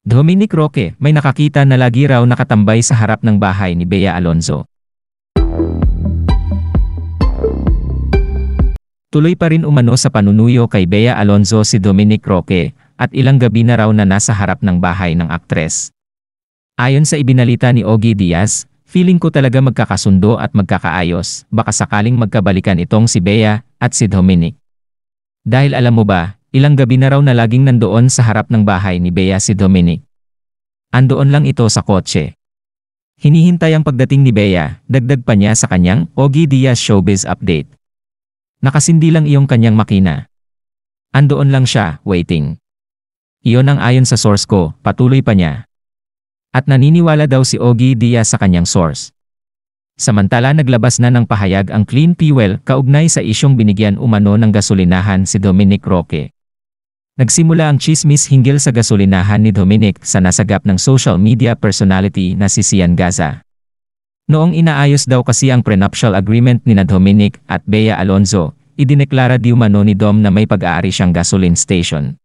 Dominic Roque, may nakakita na lagi raw nakatambay sa harap ng bahay ni Bea Alonzo. Tuloy pa rin umano sa panunuyo kay Bea Alonzo si Dominic Roque, at ilang gabi na raw na nasa harap ng bahay ng aktres. Ayon sa ibinalita ni Ogie Diaz, feeling ko talaga magkakasundo at magkakaayos, baka sakaling magkabalikan itong si Bea at si Dominic. Dahil alam mo ba, ilang gabi na raw na laging nandoon sa harap ng bahay ni Bea si Dominic. Andoon lang ito sa kotse. Hinihintay ang pagdating ni Bea, dagdag pa niya sa kanyang Ogie Diaz Showbiz Update. Nakasindi lang iyong kanyang makina. Andoon lang siya, waiting. Iyon ang ayon sa source ko, patuloy pa niya. At naniniwala daw si Ogie Diaz sa kanyang source. Samantala naglabas na ng pahayag ang Clean Fuel kaugnay sa isyong binigyan umano ng gasolinahan si Dominic Roque. Nagsimula ang chismis hinggil sa gasolinahan ni Dominic sa nasagap ng social media personality na si Sian Gaza. Noong inaayos daw kasi ang prenuptial agreement ni Dominic at Bea Alonzo, idineklara di umano ni Dom na may pag-aari siyang gasoline station.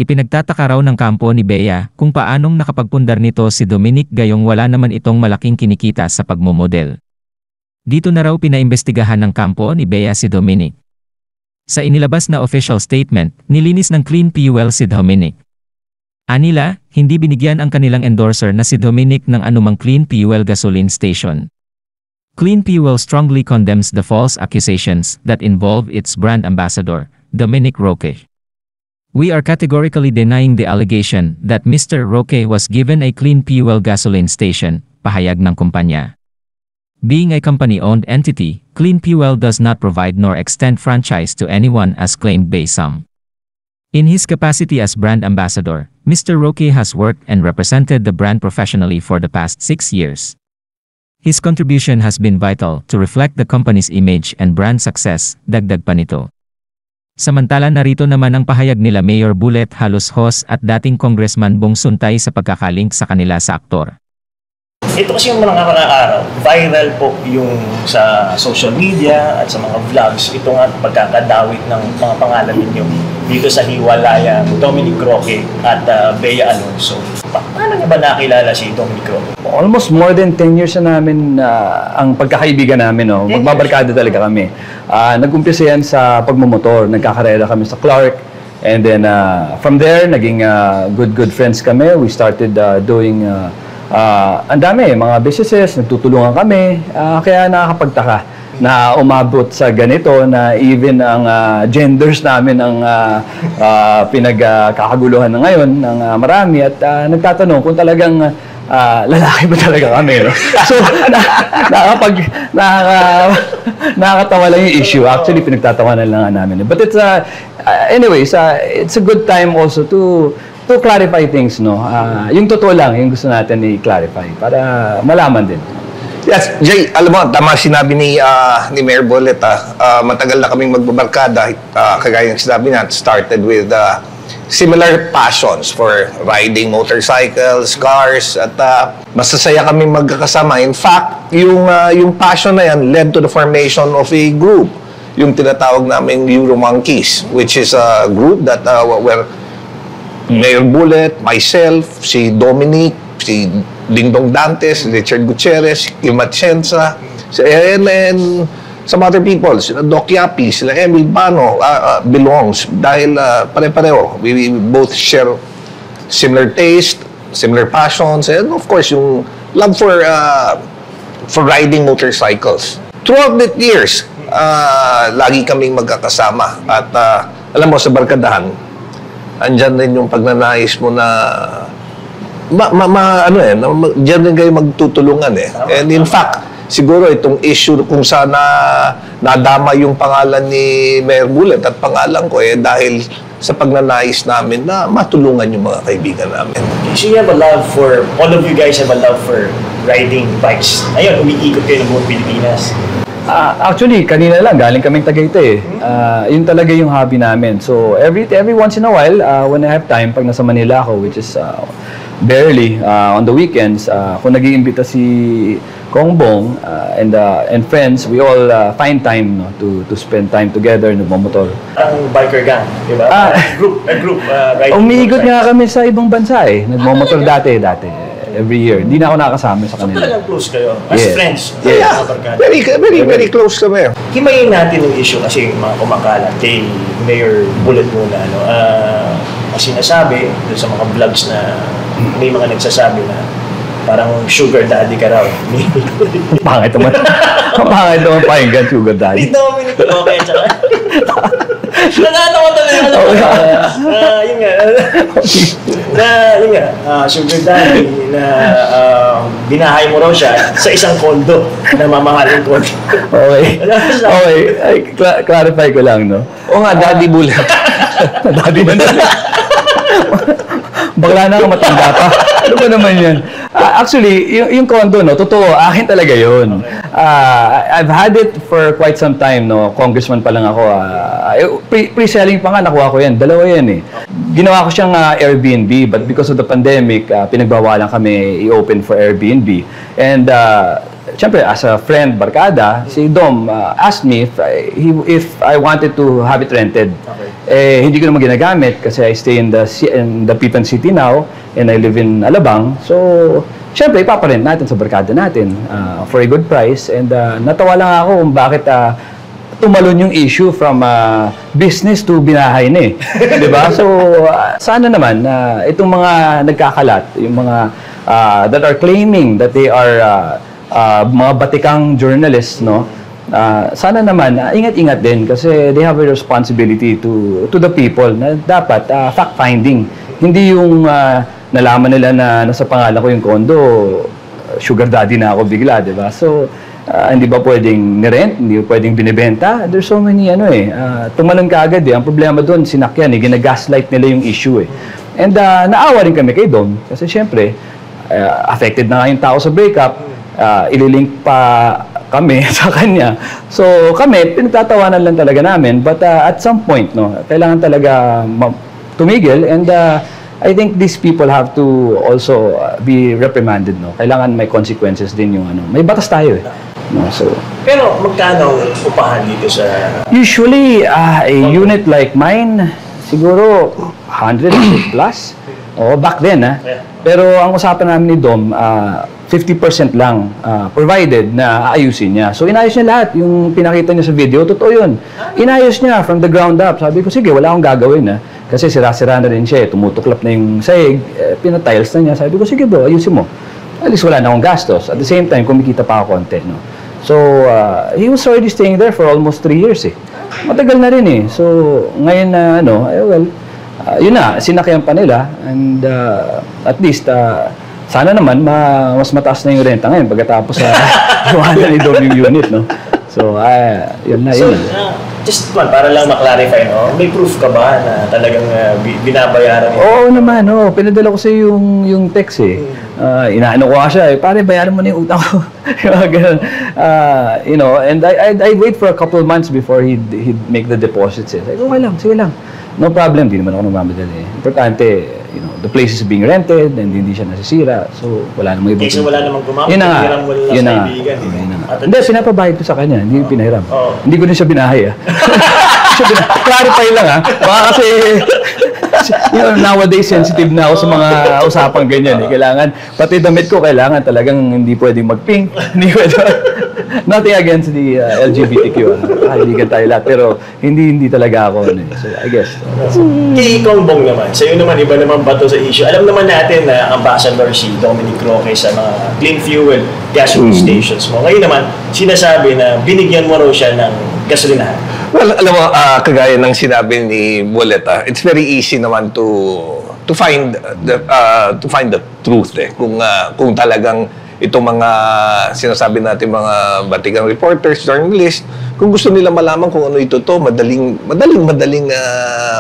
Ipinagtataka raw ng kampo ni Bea kung paanong nakapagpundar nito si Dominic gayong wala naman itong malaking kinikita sa pagmomodel. Dito na raw pinaimbestigahan ng kampo ni Bea si Dominic. Sa inilabas na official statement, nilinis ng Clean Fuel si Dominic. Anila, hindi binigyan ang kanilang endorser na si Dominic ng anumang Clean Fuel gasoline station. Clean Fuel strongly condemns the false accusations that involve its brand ambassador, Dominic Roque. We are categorically denying the allegation that Mr. Roque was given a Clean Fuel gasoline station, pahayag ng kumpanya. Being a company-owned entity, Clean Fuel does not provide nor extend franchise to anyone as claimed by some. In his capacity as brand ambassador, Mr. Roque has worked and represented the brand professionally for the past 6 years. His contribution has been vital to reflect the company's image and brand success, dagdag pa nito. Samantala narito naman ang pahayag nila Mayor Bullet Halos-Hos at dating Congressman Bong Suntay sa pagkakalink sa kanila sa aktor. Ito kasi yung mga araw, viral po yung sa social media at sa mga vlogs. Ito nga pagkakadawit ng mga pangalan ninyo dito sa hiwalayan Dominic Roque at Bea Alonzo. Paano niya ba nakilala si Dominic Roque? Almost more than 10 years na namin ang pagkakaibigan namin. No? Magbabarkada talaga kami. Nag-umpisa yan sa pagmumotor. Nagkakarera kami sa Clark. And then from there, naging good friends kami. We started doing ang dami, mga businesses, nagtutulungan kami, kaya nakakapagtaka na umabot sa ganito na even ang genders namin ang pinagkakaguluhan na ngayon ng marami at nagtatanong kung talagang lalaki ba talaga kami, no? So, nakakatawa lang yung issue. Actually, pinagtatawanan lang namin. But it's, anyways, it's a good time also to clarify things, no? Yung totoo lang, yung gusto natin i-clarify para malaman din. Yes, Jay, alam mo, tama sinabi ni Mayor Bullet, matagal na kaming magbabarkada, kagaya ng sinabi niya, started with similar passions for riding motorcycles, cars, at masasaya kaming magkakasama. In fact, yung passion na yan led to the formation of a group, yung tinatawag namin Euro Monkeys, which is a group that where Mayor Bullet, myself, si Dominic, si Dingdong Dantes, Richard Gutierrez, Kim Atienza, and some other people, sila Doc Yapi, sila Emil Bano, belongs. Dahil pare-pareho, we both share similar taste, similar passions, and of course, yung love for riding motorcycles. Throughout the years, lagi kaming magkakasama. At alam mo, sa barkadahan, andyan rin yung pagnanais mo na diyan rin kayo magtutulungan eh. And in fact, siguro itong issue kung sana nadama yung pangalan ni Mayor Bullet at pangalan ko dahil sa pagnanais namin na matulungan yung mga kaibigan namin. So you have a love for, all of you guys have a love for riding bikes. Ayun, umiikot kayo ng buong Pilipinas. Actually, kanina lang, galing kaming Tagaytay. Yun talaga yung hobby namin. So, every once in a while, when I have time, pag nasa Manila ako, which is barely, on the weekends, kung nag-iimbita si Kongbong and friends, we all find time to spend time together, nagmamotor. Ang biker gang, di ba? Group riding. Umiikot nga kami sa ibang bansa eh. Nagmamotor dati. Every year. Hindi na ako nakakasama sa So kanila. talagang close kayo as Yes. friends. Yes. Mga barkada. Very close kami. Himayin natin yung issue kasi mga kumakalat kay Mayor Bullet muna. No? Kasi sinasabi doon sa mga vlogs na may mga nagsasabi na parang sugar daddy ka raw. Pangit naman. Pangit naman pakinggan, sugar daddy. Hindi naman minute okay, tsaka. Nagatawa talaga. Yun nga. Yun nga, sugar daddy na binahay mo raw siya sa isang kondo na mamahaling kondo. Okay. Ay, clarify ko lang, no? O nga, Daddy Bullet. Daddy na talaga. Bakla na matanda pa. Ano ba naman yan? Actually, yung condo, no, totoo, akin talaga yun. I've had it for quite some time, no. Congressman pa lang ako. Pre-selling pa nga, nakuha ko yan. Dalawa yan eh. Ginawa ko siyang Airbnb, but because of the pandemic, pinagbawalan kami i-open for Airbnb. And siyempre, as a friend, barkada, si Dom asked me if I wanted to have it rented. Eh, hindi ko naman ginagamit kasi I stay in the Pitan City now and I live in Alabang. So, siyempre, ipaparent natin sa barkada natin for a good price. And natawa lang ako kung bakit tumalon yung issue from business to binahay na eh. Diba? So, sana naman itong mga nagkakalat, yung mga that are claiming that they are mga batikang journalists, no? Sana naman, ingat-ingat din kasi they have a responsibility to the people na dapat fact-finding. Hindi yung nalaman nila na nasa pangalan ko yung kondo, sugar daddy na ako bigla, di ba? So, hindi ba pwedeng nirent? Hindi ba pwedeng binibenta? There's so many, tumalon ka agad eh. Ang problema doon, sinakyan eh, ginagaslight nila yung issue eh. And naawa rin kami kay Dom kasi syempre, affected na nga yung tao sa breakup, ililink pa kami sa kanya. So kami, pinagtatawanan lang talaga namin. But at some point, no, kailangan talaga tumigil. And I think these people have to also be reprimanded. No? Kailangan may consequences din yung may batas tayo eh. No? So, Pero magkano upahan dito sa... usually, a unit like mine, siguro 100 plus. Back then. Yeah. Pero ang usapan namin ni Dom, 50% lang, provided na aayusin niya. So, inayos niya lahat. Yung pinakita niya sa video, totoo yun. Inayos niya from the ground up. Sabi ko, sige, wala akong gagawin. Kasi sira-sira na rin siya. Tumutuklap na yung sahig. Pinatiles na niya. Sabi ko, sige bro, ayusin mo. At least wala na akong gastos. At the same time, kumikita pa ako konti. No? So, he was already staying there for almost 3 years. Matagal na rin eh. So, ngayon na, yun na, sinakyan pa nila. And at least, sana naman mas mataas na yung renta ngayon pagkatapos sa iwanan ni Dom yung unit, no? So, yun na. Just para lang ma-clarify, no? May proof ka ba na talagang binabayaran mo? Oo naman, pinadala ko sa yung text eh. Inaano ko siya eh, pare bayaran mo na yung utang ko. And I'd wait for a couple of months before he'd make the deposits eh. Like, okay lang, sige lang. No problem, di naman ako nagmamadali. Importante, the place is being rented and hindi siya nasisira. So, wala namang ibang... Kasi wala namang gumamit, yun na nga. pinahiram mo lang Yun na sa nga. kaibigan. Hindi, pinapabayad ko sa kanya. Hindi pinahiram. Oo. Hindi ko din siya binahay. Clarify lang Baka kasi... nowadays sensitive na ako sa mga usapang ganyan. Kailangan, pati damit ko, kailangan talagang hindi pwedeng mag-pink. Hindi pwedeng... Nothing against the LGBTQ. Kaibigan tayo lahat. Pero hindi talaga ako. So, I guess. Kay Kongbong naman, sa'yo naman, iba naman ba ito sa issue? Alam naman natin na ambassador si Dominic Roque sa mga clean fuel gasoline stations mo. Ngayon naman, sinasabi na binigyan mo raw siya ng gasolinahan. Well, alam mo, kagaya ng sinabi ni Bullet, it's very easy naman to find the truth kung talagang itong mga sinasabi natin mga batikang reporters, journalists, kung gusto nila malaman kung ano ito madaling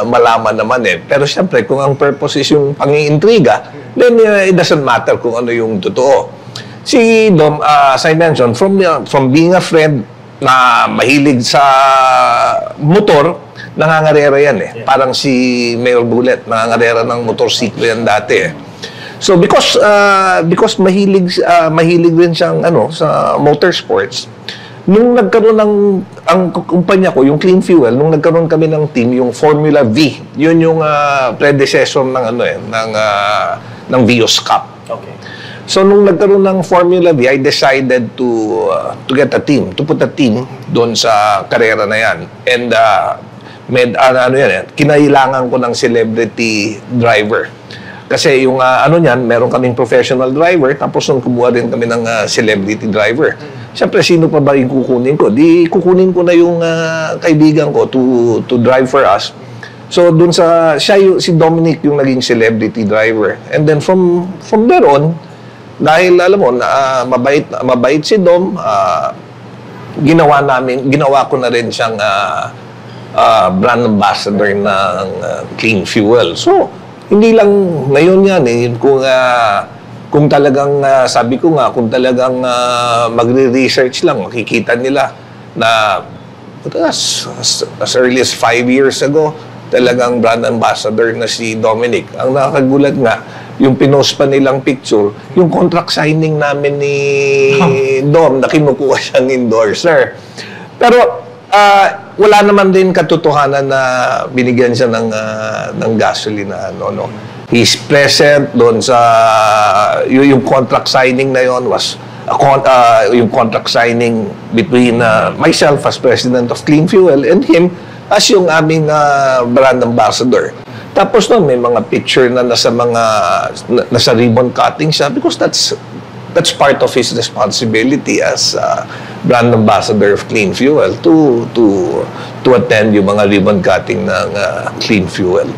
malaman naman eh. Pero siyempre, kung ang purpose is yung pang-iintriga, then it doesn't matter kung ano yung totoo. Si Dom, as I mentioned, from being a friend na mahilig sa motor, nangangarera yan eh. Parang si Mayor Bullet, nangangarera ng motorsiklo yan dati eh. So because mahilig rin siyang sa motorsports, nung nagkaroon ang kumpanya ko, yung Clean Fuel, nung nagkaroon kami ng team, yung Formula V, yun yung predecessor ng ng Vios Cup. Okay. So nung nagkaroon ng Formula V, I decided to get a team, to put a team doon sa karera na yan. And kinailangan ko ng celebrity driver. Kasi yung meron kaming professional driver, tapos nung kumuha rin kami ng celebrity driver. Siyempre, sino pa ba yung kukunin ko? Di kukunin ko na yung kaibigan ko to drive for us. So doon si Dominic yung naging celebrity driver. And then from there on, dahil alam mo, mabait si Dom, ginawa ko na rin siyang brand ambassador ng Clean Fuel. So, hindi lang ngayon yan eh. Kung talagang, sabi ko nga, kung talagang magre-research lang, makikita nila na as early as 5 years ago, talagang brand ambassador na si Dominic. Ang nakakagulat nga, yung pinost pa nilang picture, yung contract signing namin ni Dom, na kinukuha siyang endorser. Pero, wala naman din katotohanan na binigyan siya ng gasoline na He's present doon sa yung contract signing na yon was yung contract signing between myself as president of Clean Fuel and him as yung aming brand ambassador. Tapos may mga picture na nasa ribbon cutting siya because that's part of his responsibility as brand ambassador of Clean Fuel to attend yung mga ribbon cutting ng Clean Fuel.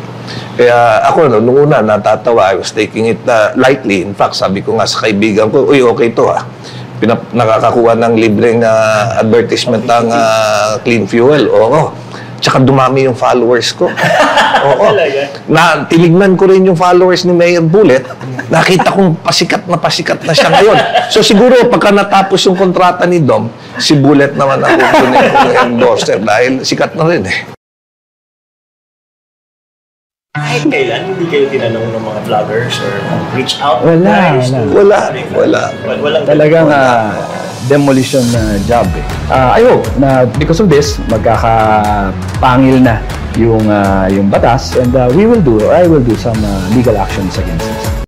Kaya ako nung una natatawa, I was taking it lightly. In fact, sabi ko nga sa kaibigan ko, uy, okay to ha. Nakakakuha ng libreng advertisement ng Clean Fuel. Oo. Tsaka dumami yung followers ko. Oo. Tinignan ko rin yung followers ni Mayor Bullet. Nakita kong pasikat na siya ngayon. So siguro pagka natapos yung kontrata ni Dom, si Bullet naman ako yung endorser dahil sikat na rin eh. Kahit kailan, hindi kayo tinanong ng mga vloggers or reach out? Wala. Walang Talagang demolition job eh. I hope na because of this, magkakapangil na yung batas and I will do some legal actions against this.